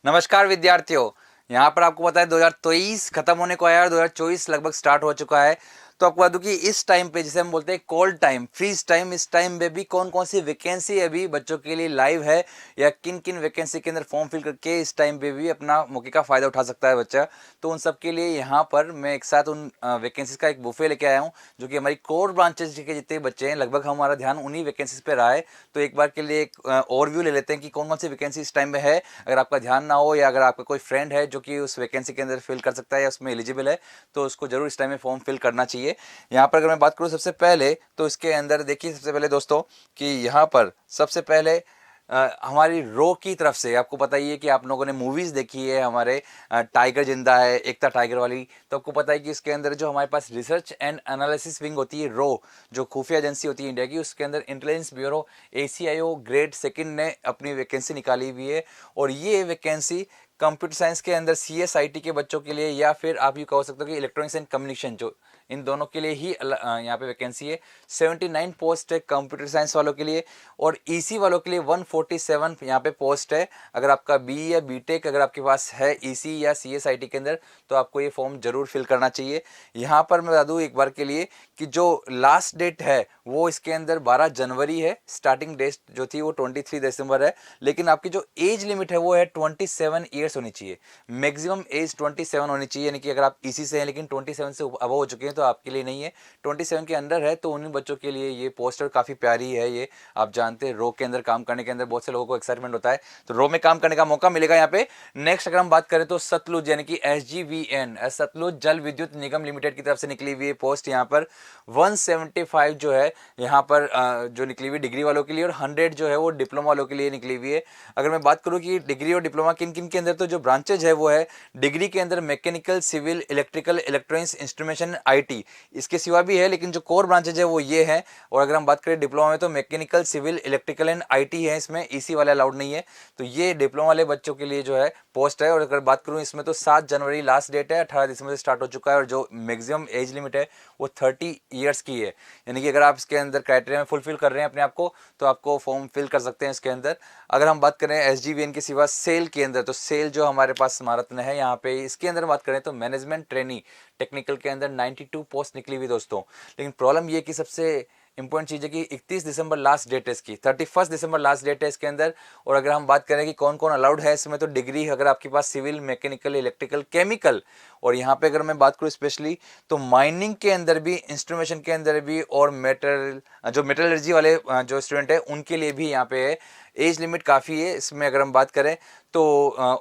नमस्कार विद्यार्थियों। यहाँ पर आपको पता है 2023 खत्म होने को आया और 2024 लगभग स्टार्ट हो चुका है। तो आपको बता दूं कि इस टाइम पे जिसे हम बोलते हैं कोल्ड टाइम, फ्रीज टाइम, इस टाइम में भी कौन कौन सी वैकेंसी अभी बच्चों के लिए लाइव है या किन किन वैकेंसी के अंदर फॉर्म फिल करके इस टाइम पे भी अपना मौके का फायदा उठा सकता है बच्चा। तो उन सब के लिए यहाँ पर मैं एक साथ उन वैकेंसीज का एक बुफे लेके आया हूँ, जो कि हमारी कोर ब्रांचेज के जितने बच्चे हैं लगभग हमारा ध्यान उन्हीं वैकेंसीज पे रहा है। तो एक बार के लिए एक ओवरव्यू ले लेते हैं कि कौन कौन सी वैकेंसी इस टाइम में है। अगर आपका ध्यान ना हो या अगर आपका कोई फ्रेंड है जो कि उस वैकेंसी के अंदर फिल कर सकता है या उसमें एलिजिबल है, तो उसको जरूर इस टाइम में फॉर्म फिल करना चाहिए। यहाँ पर अगर मैं बात करूँ सबसे पहले, तो इसके अंदर देखिए सबसे पहले दोस्तों कि यहाँ पर सबसे पहले हमारी रो की तरफ से आपको पता ही है कि आप लोगों ने मूवीज़ देखी है हमारे टाइगर जिंदा है, एकता टाइगर वाली। तो आपको पता है कि इसके अंदर जो हमारे पास रिसर्च एंड एनालिसिस विंग होती है, रो जो खुफिया एजेंसी होती है इंडिया की, उसके अंदर intelligence bureau ACIO grade second ने अपनी वैकेंसी निकाली हुई है। और ये वैकेंसी कंप्यूटर साइंस के अंदर CSIT के बच्चों के लिए या फिर आप ये कह सकते हो कि इलेक्ट्रॉनिक्स एंड कम्युनिकेशन, जो इन दोनों के लिए ही यहाँ पे वैकेंसी है। 79 पोस्ट है कंप्यूटर साइंस वालों के लिए और EC वालों के लिए 147 यहाँ पे पोस्ट है। अगर आपका BE या BTech अगर आपके पास है EC या CSIT के अंदर, तो आपको ये फॉर्म जरूर फिल करना चाहिए। यहाँ पर मैं बता दूँ एक बार के लिए कि जो लास्ट डेट है वो इसके अंदर 12 जनवरी है। स्टार्टिंग डेट जो थी वो 23 दिसंबर है। लेकिन आपकी जो एज लिमिट है वो है 27 ईयर्स होनी चाहिए। मैक्सिमम एज 27 होनी चाहिए, यानी कि अगर आप EC से हैं लेकिन 27 से अबव हो चुके हैं तो आपके लिए नहीं है। 27 के अंडर है तो उन बच्चों के लिए ये पोस्टर काफ़ी प्यारी है। ये आप जानते हैं रो के अंदर काम करने के अंदर बहुत से लोगों को एक्साइटमेंट होता है, तो रो में काम करने का मौका मिलेगा यहाँ पे। नेक्स्ट अगर हम बात करें तो सतलुज यानी कि SGVN सतलुज जल विद्युत निगम लिमिटेड की तरफ से निकली हुई पोस्ट यहाँ पर 175 जो है यहाँ पर जो निकली हुई डिग्री वालों के लिए और 100 जो है वो डिप्लोमा वालों के लिए निकली हुई है। अगर मैं बात करूँ कि डिग्री और डिप्लोमा किन किन के अंदर, तो जो ब्रांचेज है वो है डिग्री के अंदर mechanical, civil, electrical, electronics, instrumentation, IT। इसके सिवा भी है लेकिन जो कोर ब्रांचेज है वो ये है। और अगर हम बात करें डिप्लोमा में तो mechanical, civil, electrical and IT है, इसमें EC वाले अलाउड नहीं है। तो ये डिप्लोमा वाले बच्चों के लिए जो है पोस्ट है। और अगर बात करूँ इसमें तो 7 जनवरी लास्ट डेट है, 18 दिसंबर से स्टार्ट हो चुका है और जो मैक्सिमम एज लिमिट है वो 30 ईयर्स की है। यानी कि अगर आप इसके अंदर क्राइटेरिया में फुलफिल कर रहे हैं अपने आप को तो आपको फॉर्म फिल कर सकते हैं इसके अंदर। अगर हम बात करें SGVN के सिवा सेल के अंदर, तो सेल जो हमारे पास स्मारत में है यहाँ पे, इसके अंदर बात करें तो मैनेजमेंट ट्रेनी टेक्निकल के अंदर 92 पोस्ट निकली हुई दोस्तों। लेकिन प्रॉब्लम ये कि सबसे इंपॉर्टेंट चीज़ है कि 31 दिसंबर लास्ट डेट है इसकी, 31 दिसंबर लास्ट डेट है इसके अंदर। और अगर हम बात करें कि कौन कौन अलाउड है इसमें, तो डिग्री अगर आपके पास सिविल, मैकेनिकल, इलेक्ट्रिकल, केमिकल, और यहाँ पे अगर मैं बात करूँ स्पेशली तो माइनिंग के अंदर भी, इंस्ट्रूमेंटेशन के अंदर भी और मेटलर्जी वाले जो स्टूडेंट है उनके लिए भी यहाँ पे है। एज लिमिट काफ़ी है इसमें। अगर हम बात करें तो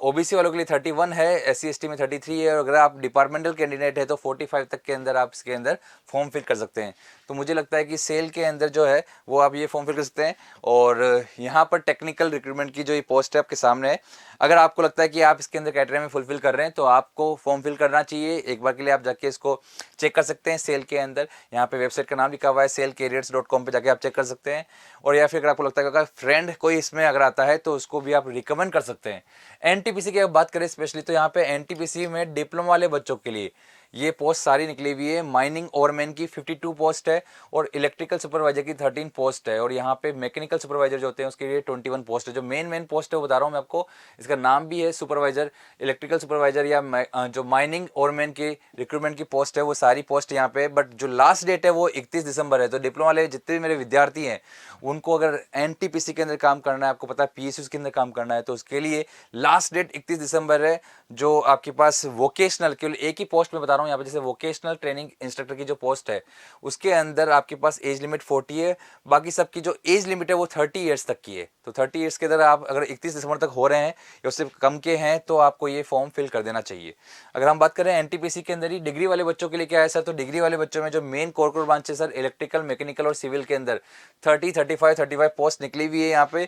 OBC वालों के लिए 31 है, SC ST में 33 है, और अगर आप डिपार्टमेंटल कैंडिडेट है तो 45 तक के अंदर आप इसके अंदर फॉर्म फिल कर सकते हैं। तो मुझे लगता है कि सेल के अंदर जो है वो आप ये फॉर्म फिल कर सकते हैं। और यहाँ पर टेक्निकल रिक्रूटमेंट की जो ये पोस्ट है आपके सामने है। अगर आपको लगता है कि आप इसके अंदर क्राइटेरिया में फुलफिल कर रहे हैं तो आपको फॉर्म फिल करना चाहिए। एक बार के लिए आप जाके इसको चेक कर सकते हैं सेल के अंदर। यहाँ पे वेबसाइट का नाम लिखा हुआ है selcareers.com पे जाके आप चेक कर सकते हैं। और या फिर अगर आपको लगता है कि अगर फ्रेंड कोई इसमें अगर आता है तो उसको भी आप रिकमेंड कर सकते हैं। NTPC की अगर बात करें स्पेशली तो यहाँ पे NTPC में डिप्लोमा वाले बच्चों के लिए ये पोस्ट सारी निकली हुई है। माइनिंग ओवरमैन की 52 पोस्ट है और इलेक्ट्रिकल सुपरवाइजर की 13 पोस्ट है। और यहाँ पे मैकेनिकल सुपरवाइजर जो होते हैं उसके लिए 21 पोस्ट है। जो मेन पोस्ट है वो बता रहा हूँ मैं आपको, इसका नाम भी है सुपरवाइजर, इलेक्ट्रिकल सुपरवाइजर या जो माइनिंग ओवरमैन की रिक्रूटमेंट की पोस्ट है वो सारी पोस्ट यहाँ पे। बट जो लास्ट डेट है वो 31 दिसंबर है। तो डिप्लोमा वाले जितने भी मेरे विद्यार्थी हैं उनको अगर NTPC के अंदर काम करना है, आपको पता है PSUs के अंदर काम करना है, तो उसके लिए लास्ट डेट 31 दिसंबर है। जो आपके पास वोकेशनल, केवल एक ही पोस्ट में बता रहा हूँ यहाँ पे, जैसे वोकेशनल ट्रेनिंग इंस्ट्रक्टर की जो पोस्ट है उसके अंदर आपके पास एज लिमिट 40 है। बाकी सबकी जो एज लिमिट है वो 30 ईयर्स तक की है। तो 30 ईयर्स के अंदर आप अगर 31 दिसंबर तक हो रहे हैं या उससे कम के हैं तो आपको ये फॉर्म फिल कर देना चाहिए। अगर हम बात करें NTPC के अंदर ही डिग्री वाले बच्चों के लिए क्या है सर, तो डिग्री वाले बच्चों में जो मेन कोर ब्रांच है सर, इलेक्ट्रिकल, मैकेनिकल और सिविल के अंदर 35 पोस्ट निकली हुई है यहाँ पे।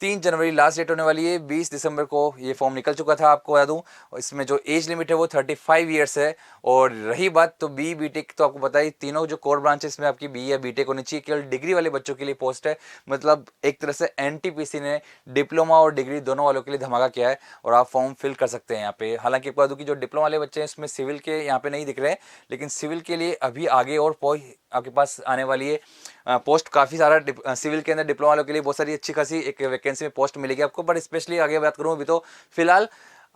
3 जनवरी लास्ट डेट होने वाली है। 20 दिसंबर को ये फॉर्म निकल चुका था, आपको बता दूं। इसमें जो एज लिमिट है वो 35 ईयर्स है। और रही बात तो BE BTech, तो आपको पता ही तीनों जो कोर ब्रांचेस में आपकी BE या BTech होनी चाहिए। केवल डिग्री वाले बच्चों के लिए पोस्ट है। मतलब एक तरह से NTPC ने डिप्लोमा और डिग्री दोनों वालों के लिए धमाका किया है और आप फॉर्म फिल कर सकते हैं यहाँ पे। हालांकि बता दूं कि जो डिप्लोमा वाले बच्चे हैं इसमें सिविल के यहाँ पे नहीं दिख रहे हैं, लेकिन सिविल के लिए अभी आगे और आपके पास आने वाली है पोस्ट काफ़ी सारा। सिविल के अंदर डिप्लोमा वालों के लिए बहुत सारी अच्छी खासी एक वैकेंसी में पोस्ट मिलेगी आपको। बट स्पेशली आगे बात करूँ अभी तो फिलहाल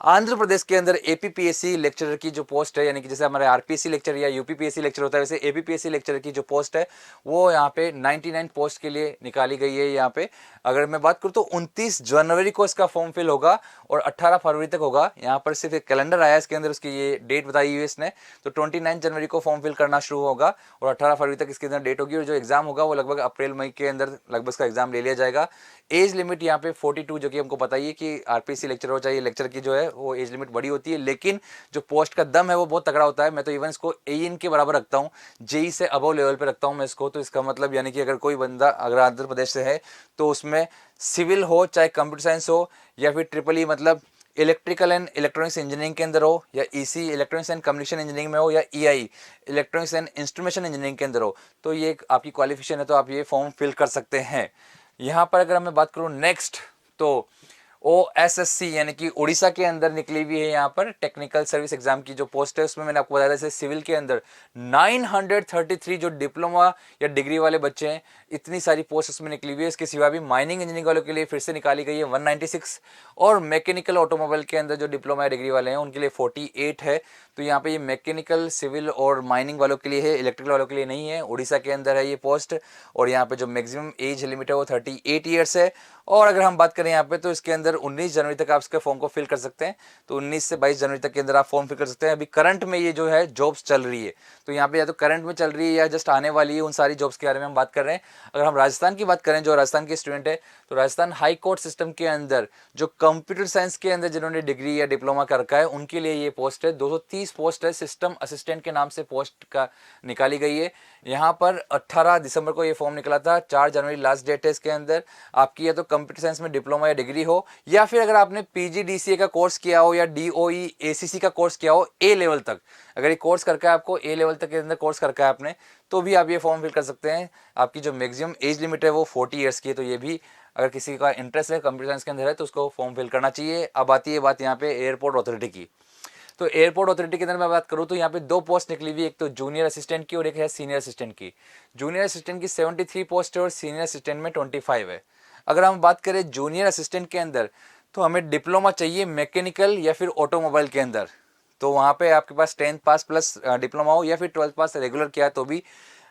आंध्र प्रदेश के अंदर एपीपीएससी लेक्चरर की जो पोस्ट है, यानी कि जैसे हमारे आरपीएससी लेक्चर या यूपीपीएससी लेक्चर होता है, वैसे एपीपीएससी लेक्चरर की जो पोस्ट है वो यहाँ पे 99 पोस्ट के लिए निकाली गई है। यहाँ पे अगर मैं बात करूँ तो 29 जनवरी को इसका फॉर्म फिल होगा और 18 फरवरी तक होगा। यहाँ पर सिर्फ एक कैलेंडर आया इसके अंदर, उसकी ये डेट बताई हुई है इसने। तो 29 जनवरी को फॉर्म फिल करना शुरू होगा और 18 फरवरी तक इसके अंदर डेट होगी। और जो एग्जाम होगा वो लगभग अप्रैल मई के अंदर लगभग इसका एग्जाम ले लिया जाएगा। एज लिमिट यहाँ पे 42, जो कि हमको पता ही है कि आरपीएससी लेक्चर हो चाहे लेक्चर की जो है वो एज लिमिट बड़ी होती है, लेकिन जो पोस्ट का दम है वो बहुत तगड़ा होता है। मैं तो इवन इसको एइन के बराबर रखता हूँ, जेई से अबव लेवल पे रखता हूँ मैं इसको। तो इसका मतलब यानी कि अगर कोई बंदा अगर आंध्र प्रदेश से है तो उसमें सिविल हो चाहे कंप्यूटर साइंस हो या फिर ट्रिपल ई मतलब इलेक्ट्रिकल एंड इलेक्ट्रॉनिक्स इंजीनियरिंग के अंदर हो, या EC electronics and communication engineering में हो, या EI electronics and instrumentation engineering के अंदर हो, तो ये आपकी क्वालिफिकेशन है, तो आप ये फॉर्म फिल कर सकते हैं। यहाँ पर अगर मैं बात करूँ नेक्स्ट, तो OSSC यानी कि उड़ीसा के अंदर निकली हुई है यहाँ पर टेक्निकल सर्विस एग्जाम की जो पोस्ट है। उसमें मैंने आपको बताया जैसे सिविल के अंदर 933 जो डिप्लोमा या डिग्री वाले बच्चे हैं, इतनी सारी पोस्ट उसमें निकली हुई है। इसके सिवा भी माइनिंग इंजीनियरिंग वालों के लिए फिर से निकाली गई है 196, और मैकेनिकल ऑटोमोबाइल के अंदर जो डिप्लोमा या डिग्री वाले हैं उनके लिए 48 है। तो यहाँ पे ये मैकेनिकल सिविल और माइनिंग वालों के लिए है, इलेक्ट्रिकल वालों के लिए नहीं है। उड़ीसा के अंदर है ये पोस्ट, और यहाँ पे जो मैक्सिमम एज लिमिट है वो 38 ईयर्स है। और अगर हम बात करें यहाँ पे तो इसके अंदर 19 जनवरी तक आप इसके फॉर्म को फिल कर सकते हैं। तो 19 से 22 जनवरी तक के अंदर आप फॉर्म फिल कर सकते हैं। अभी करंट में ये जो है जॉब्स चल रही है, तो यहाँ पे या तो करंट में चल रही है या जस्ट आने वाली है, उन सारी जॉब्स के बारे में हम बात कर रहे हैं। अगर हम राजस्थान की बात करें, जो राजस्थान के स्टूडेंट है, तो राजस्थान हाई कोर्ट सिस्टम के अंदर जो कंप्यूटर साइंस के अंदर जिन्होंने डिग्री या डिप्लोमा कर रखा है उनके लिए ये पोस्ट है। 230 पोस्ट है, सिस्टम असिस्टेंट के नाम से पोस्ट का निकाली गई है। यहाँ पर 18 दिसंबर को ये फॉर्म निकला था, 4 जनवरी लास्ट डेट है इसके अंदर। आपकी या तो कंप्यूटर साइंस में डिप्लोमा या डिग्री हो, या फिर अगर आपने पीजीडीसीए का कोर्स किया हो या डीओई एसीसी का कोर्स किया हो ए लेवल तक, अगर ये कोर्स करके आपको ए लेवल तक के अंदर कोर्स करके आपने, तो भी आप ये फॉर्म फिल कर सकते हैं। आपकी जो मैक्सिमम एज लिमिट है वो 40 ईयर्स की है। तो ये भी अगर किसी का इंटरेस्ट है कंप्यूटर साइंस के अंदर है तो उसको फॉर्म फिल करना चाहिए। अब आती है बात यहाँ पे एयरपोर्ट अथॉरिटी की। तो एयरपोर्ट अथॉरिटी के अंदर मैं बात करूँ तो यहाँ पे 2 पोस्ट निकली हुई, एक तो जूनियर असिस्टेंट की और एक है सीनियर असिस्टेंट की। जूनियर असिस्टेंट की 73 पोस्ट है और सीनियर असिस्टेंट में 25 है। अगर हम बात करें जूनियर असिस्टेंट के अंदर, तो हमें डिप्लोमा चाहिए मैकेनिकल या फिर ऑटोमोबाइल के अंदर। तो वहाँ पे आपके पास 10th पास प्लस डिप्लोमा हो या फिर 12th पास रेगुलर किया है तो भी।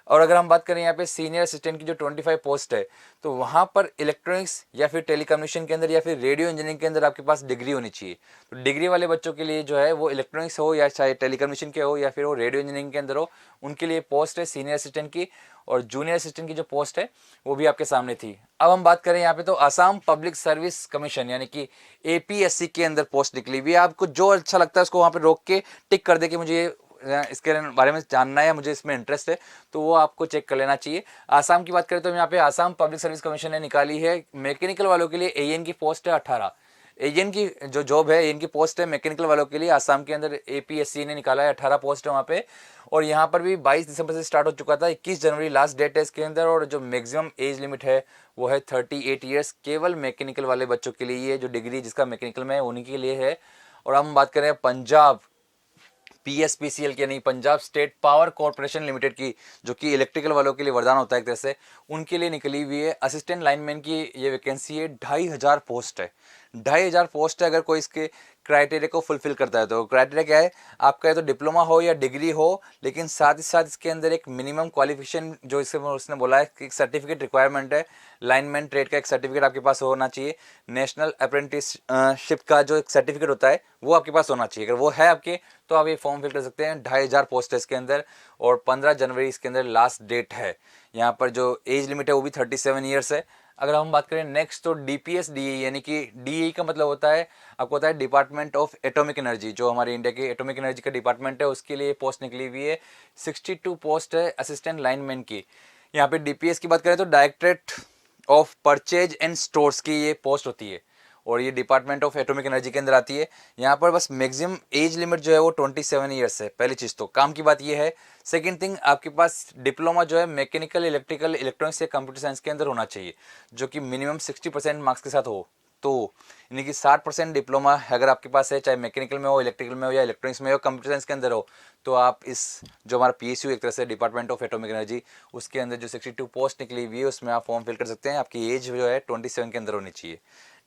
और अगर हम बात करें यहाँ पे सीनियर असिस्टेंट की जो 25 पोस्ट है, तो वहाँ पर इलेक्ट्रॉनिक्स या फिर टेलीकम्युनिकेशन के अंदर या फिर रेडियो इंजीनियरिंग के अंदर आपके पास डिग्री होनी चाहिए। तो डिग्री वाले बच्चों के लिए जो है वो इलेक्ट्रॉनिक्स हो या चाहे टेलीकम्युनिकेशन के हो या फिर वो रेडियो इंजीनियरिंग के अंदर हो, उनके लिए पोस्ट है सीनियर असिस्टेंट की। और जूनियर असिस्टेंट की जो पोस्ट है वो भी आपके सामने थी। अब हम बात करें यहाँ पे तो आसाम पब्लिक सर्विस कमीशन यानी कि एपीएससी के अंदर पोस्ट निकली हुई है। आपको जो अच्छा लगता है उसको वहाँ पे रोक के टिक कर दे कि मुझे इसके बारे में जानना है, मुझे इसमें इंटरेस्ट है, तो वो आपको चेक कर लेना चाहिए। आसाम की बात करें तो यहाँ पे आसाम पब्लिक सर्विस कमीशन ने निकाली है मैकेनिकल वालों के लिए एएन की पोस्ट है 18। एएन की जो जॉब है, एएन की पोस्ट है मैकेनिकल वालों के लिए, आसाम के अंदर एपीएससी ने निकाला है, 18 पोस्ट है वहाँ पे। और यहाँ पर भी 22 दिसंबर से स्टार्ट हो चुका था, 21 जनवरी लास्ट डेट है इसके अंदर। और जो मैक्सिमम एज लिमिट है वो है 38 ईयर्स, केवल मैकेनिकल वाले बच्चों के लिए, ये जो डिग्री जिसका मैकेनिकल में है उन्हीं के लिए है। और हम बात करें पंजाब पीएसपीसीएल की यानी Punjab state power corporation limited की, जो कि इलेक्ट्रिकल वालों के लिए वरदान होता है एक तरह से, उनके लिए निकली हुई है असिस्टेंट लाइनमैन की ये वैकेंसी है। 2500 पोस्ट है, 2500 पोस्ट है। अगर कोई इसके क्राइटेरिया को फुलफिल करता है तो क्राइटेरिया क्या है आपका, या तो डिप्लोमा हो या डिग्री हो, लेकिन साथ ही साथ इसके अंदर एक मिनिमम क्वालिफिकेशन जो इससे उसने बोला है कि एक सर्टिफिकेट रिक्वायरमेंट है, लाइनमैन ट्रेड का एक सर्टिफिकेट आपके पास होना चाहिए। नेशनल अप्रेंटिसशिप का जो एक सर्टिफिकेट होता है वो आपके पास होना चाहिए। अगर वो है आपके तो आप ये फॉर्म फिल कर सकते हैं। 2500 पोस्ट है इसके अंदर और 15 जनवरी इसके अंदर लास्ट डेट है। यहाँ पर जो एज लिमिट है वो भी 37 ईयर्स है। अगर हम बात करें नेक्स्ट तो डीपीएस डीई यानी कि डीई का मतलब होता है आपको पता है डिपार्टमेंट ऑफ एटॉमिक एनर्जी, जो हमारे इंडिया के एटॉमिक एनर्जी का डिपार्टमेंट है, उसके लिए पोस्ट निकली हुई है। 62 पोस्ट है असिस्टेंट लाइनमैन की। यहाँ पे डीपीएस की बात करें तो directorate of purchase and stores की ये पोस्ट होती है और ये डिपार्टमेंट ऑफ एटॉमिक एनर्जी के अंदर आती है। यहाँ पर बस मैक्सिमम एज लिमिट जो है वो 27 ईयर्स है। पहली चीज़ तो काम की बात ये है। सेकंड थिंग आपके पास डिप्लोमा जो है मैकेनिकल इलेक्ट्रिकल इलेक्ट्रॉनिक्स या कंप्यूटर साइंस के अंदर होना चाहिए, जो कि मिनिमम 60% मार्क्स के साथ हो। तो यानी कि 60% डिप्लोमा अगर आपके पास है, चाहे मैकेनिकल में हो, इलेक्ट्रिकल में हो या इलेक्ट्रॉनिक्स में हो, कंप्यूटर साइंस के अंदर हो, तो आप इस जो हमारा पीएसयू एक तरह से डिपार्टमेंट ऑफ एटॉमिक एनर्जी, उसके अंदर जो 62 पोस्ट निकली हुई है उसमें आप फॉर्म फिल कर सकते हैं। आपकी एज जो है 27 के अंदर होनी चाहिए।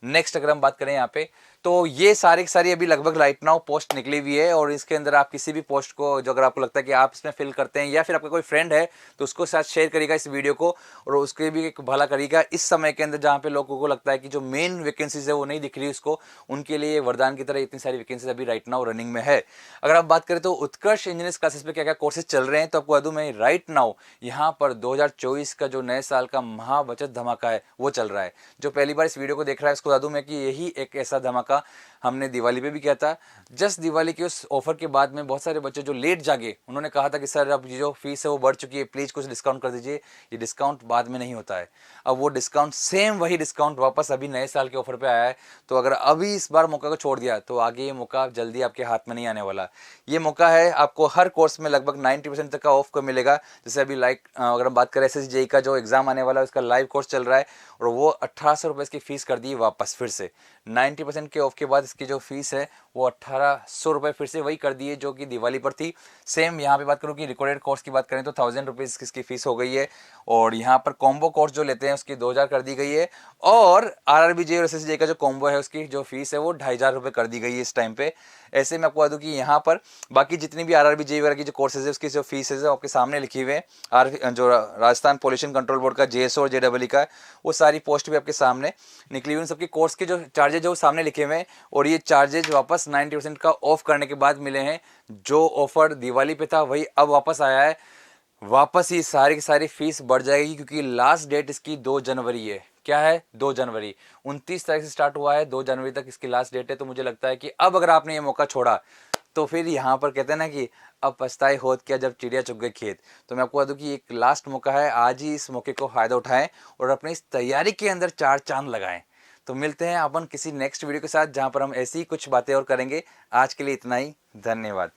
नेक्स्ट अगर हम बात करें यहाँ पे, तो ये सारी की सारी अभी लगभग राइट नाउ पोस्ट निकली हुई है, और इसके अंदर आप किसी भी पोस्ट को जो अगर आपको लगता है कि आप इसमें फिल करते हैं, या फिर आपका कोई फ्रेंड है तो उसको साथ शेयर करिएगा इस वीडियो को, और उसके भी एक भला करिएगा इस समय के अंदर जहाँ पे लोगों को लगता है कि जो मेन वैकेंसीज है वो नहीं दिख रही उसको, उनके लिए वरदान की तरह इतनी सारी वैकेंसीज अभी राइट नाउ रनिंग में है। अगर आप बात करें तो उत्कर्ष इंजीनियर्स क्लासेस पे क्या क्या कोर्सेज चल रहे हैं, तो आपको बता दूं मैं राइट नाउ यहाँ पर 2024 का जो नए साल का महा बचत धमाका है वो चल रहा है। जो पहली बार इस वीडियो को देख रहा है उसको बता दूं मैं कि यही एक ऐसा धमाका हमने दिवाली पे भी किया था। जस्ट दिवाली के उस ऑफर के बाद में बहुत सारे बच्चे जो लेट जागे उन्होंने कहा था कि सर अब जो फीस है वो बढ़ चुकी है, प्लीज़ कुछ डिस्काउंट कर दीजिए। ये डिस्काउंट बाद में नहीं होता है, अब वो डिस्काउंट सेम वही डिस्काउंट वापस अभी नए साल के ऑफर पे आया है। तो अगर अभी इस बार मौका को छोड़ दिया तो आगे ये मौका जल्दी आपके हाथ में नहीं आने वाला। ये मौका है आपको हर कोर्स में लगभग 90% तक का ऑफ को मिलेगा। जैसे अभी अगर हम बात करें SSJE का जो एग्जाम आने वाला है उसका लाइव कोर्स चल रहा है, और वो 1800 रुपये इसकी फीस कर दी वापस फिर से। 90% के ऑफ के बाद इसकी जो फीस है वो 1800 रुपये फिर से वही कर दी है जो कि दिवाली पर थी। सेम यहाँ पे बात करूँ कि रिकॉर्डेड कोर्स की बात करें तो 1000 रुपीज़ इसकी फीस हो गई है, और यहाँ पर कॉम्बो कोर्स जो लेते हैं उसकी 2000 कर दी गई है, और RRBJ और SSJ का जो कॉम्बो है उसकी जो फीस है वो 2500 रुपये कर दी गई है इस टाइम पे। ऐसे मैं आपको बता दूं कि यहाँ पर बाकी जितनी भी RRBJ वगैरह की जो कोर्सेज है उसकी जो फीस है आपके सामने लिखी हुई है। जो राजस्थान पॉल्यूशन कंट्रोल बोर्ड का JSO और JEE का वो सारी पोस्ट भी आपके सामने निकली हुई, उन सबके कोर्स के जो चार्जेज जो सामने लिखे हुए हैं, और ये चार्जेज वापस 90% का ऑफ करने के बाद मिले हैं। जो ऑफर दिवाली पे था वही अब वापस आया है। वापस ही सारी की सारी फीस बढ़ जाएगी क्योंकि लास्ट डेट इसकी 2 जनवरी है। क्या है? 2 जनवरी। 29 तारीख से स्टार्ट हुआ है, 2 जनवरी तक इसकी लास्ट डेट है। तो मुझे लगता है कि अब अगर आपने ये मौका छोड़ा तो फिर यहाँ पर कहते हैं ना कि अब पछताए होत क्या जब चिड़िया चुग गई खेत। तो मैं आपको बता दूं कि एक लास्ट मौका है, आज ही इस मौके को फायदा उठाएं और अपनी इस तैयारी के अंदर 4 चांद लगाएं। तो मिलते हैं अपन किसी नेक्स्ट वीडियो के साथ जहां पर हम ऐसी ही कुछ बातें और करेंगे। आज के लिए इतना ही, धन्यवाद।